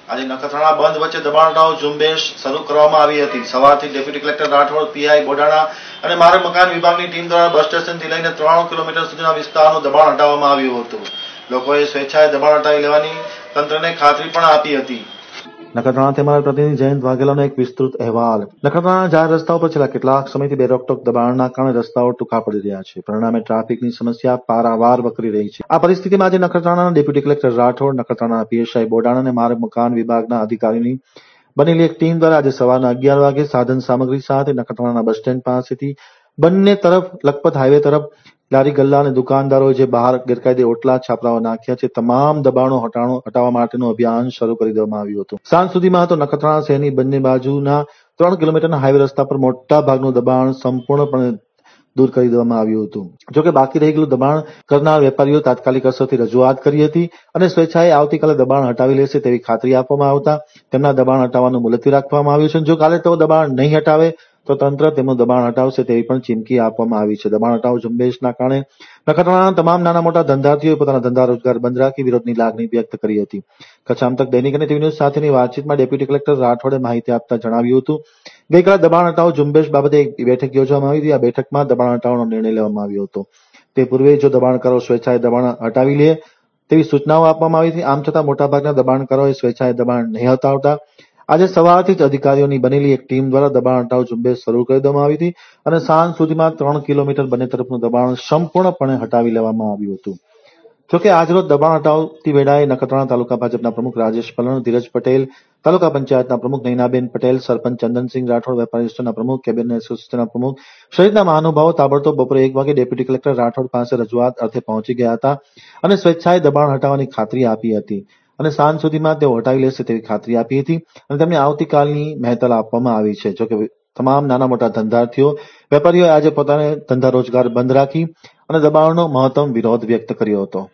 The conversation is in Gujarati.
આજે નખત્રાણા બંધ વચ્ચે દબાણ હટાવો ઝુંબેશ શરૂ કરવામાં આવી હતી। સવારથી deputy collector Rathod, PI Bodana અને માર્ગ મકાન વિભાગની ટીમ દ્વારા બસ સ્ટેશનથી લઈને 3 કિલોમીટર સુધીના વિસ્તારનું દબાણ હટાવવામાં આવ્યું હતું। લોકોએ સ્વેચ્છાએ દબાણ હટાવી લેવાની તંત્રને ખાતરી પણ આપી હતી। નખત્રાણાથી અમારા પ્રતિનિધિ જયંત વાઘેલાનો એક વિસ્તૃત અહેવાલ। નખત્રાણા જાહેર રસ્તાઓ પર છેલ્લા કેટલાક સમયથી બેરોકટોક દબાણના કારણે રસ્તાઓ ટૂંકા પડી રહ્યા છે। પરિણામે ટ્રાફિકની સમસ્યા પારાવાર વકરી રહી છે। આ પરિસ્થિતિમાં આજે નખત્રાણાના ડેપ્યુટી કલેક્ટર રાઠોડ, નખત્રાણાના પીએસઆઈ બોડાણા અને માર્ગ મકાન વિભાગના અધિકારીઓની બનેલી એક ટીમ દ્વારા આજે સવારના 11 વાગે સાધન સામગ્રી સાથે નખત્રાણાના બસ સ્ટેન્ડ પાસેથી બંને તરફ લખપત હાઈવે તરફ લારી ગલ્લા અને દુકાનદારોએ જે બહાર ગેરકાયદે ઓટલા છાપરાઓ નાખ્યા છે તમામ દબાણો હટાવવા માટેનું અભિયાન શરૂ કરી દેવામાં આવ્યું હતું। સાંજ સુધીમાં તો નખત્રાણા શહેરની બંને બાજુના 3 કિલોમીટરના હાઈવે રસ્તા પર મોટા ભાગનું દબાણ સંપૂર્ણપણે દૂર કરી દેવામાં આવ્યું હતું। જોકે બાકી રહી ગયેલું દબાણ કરનાર વેપારીઓ તાત્કાલિક અસરથી રજૂઆત કરી હતી અને સ્વેચ્છાએ આવતીકાલે દબાણ હટાવી લેશે તેવી ખાતરી આપવામાં આવતા તેમના દબાણ હટાવવાનું મુલતવી રાખવામાં આવ્યું છે। જો કાલે તેઓ દબાણ નહીં હટાવે તો તંત્ર તેમનું દબાણ હટાવશે તેવી પણ ચીમકી આપવામાં આવી છે। દબાણ હટાવો ઝુંબેશના કારણે નખત્રાણાના તમામ નાના મોટા ધંધાર્થીઓએ પોતાના ધંધા રોજગાર બંધ રાખી વિરોધની લાગણી વ્યક્ત કરી હતી। કચ્છામતક દૈનિક અને ટીવી ન્યૂઝ સાથેની વાતચીતમાં ડેપ્યુટી કલેક્ટર રાઠોડે માહિતી આપતા જણાવ્યું હતું ગઈકાલે દબાણ હટાવો ઝુંબેશ બાબતે એક બેઠક યોજવામાં આવી હતી। આ બેઠકમાં દબાણ હટાવવાનો નિર્ણય લેવામાં આવ્યો હતો। તે પૂર્વે જો દબાણકારો સ્વેચ્છાએ દબાણ હટાવી લે તેવી સૂચનાઓ આપવામાં આવી હતી। આમ છતાં મોટાભાગના દબાણકારોએ સ્વેચ્છાએ દબાણ નહીં હટાવતા આજે સવારથી જ અધિકારીઓની બનેલી એક ટીમ દ્વારા દબાણ હટાવો ઝુંબેશ શરૂ કરી દેવામાં આવી હતી અને સાંજ સુધીમાં 3 કિલોમીટર બંને તરફનું દબાણ સંપૂર્ણપણે હટાવી લેવામાં આવ્યું હતું। જોકે આજરોજ દબાણ હટાવતી વેળાએ નખત્રાણા તાલુકા ભાજપના પ્રમુખ રાજેશ પલણ, ધીરજ પટેલ, તાલુકા પંચાયતના પ્રમુખ નૈનાબેન પટેલ, સરપંચ ચંદનસિંહ રાઠોડ, વેપારી સંસ્થાના પ્રમુખ, કેબિનેટ એસોસિએશનના પ્રમુખ સહિતના મહાનુભાવો તાબડતોબ બપોરે 1 વાગે ડેપ્યુટી કલેક્ટર રાઠોડ પાસે રજૂઆત અર્થે પહોંચી ગયા હતા અને સ્વેચ્છાએ દબાણ હટાવવાની ખાતરી આપી હતી અને સાંજ સુધીમાં તેઓ હટાવી લેશે તેવી ખાતરી આપી હતી અને તેમને આવતીકાલની મહેતલ આપવામાં આવી છે। જોકે તમામ નાના મોટા ધંધાર્થીઓ વેપારીઓએ આજે પોતાના ધંધા રોજગાર બંધ રાખી અને દબાણનો મહત્તમ વિરોધ વ્યક્ત કર્યો હતો।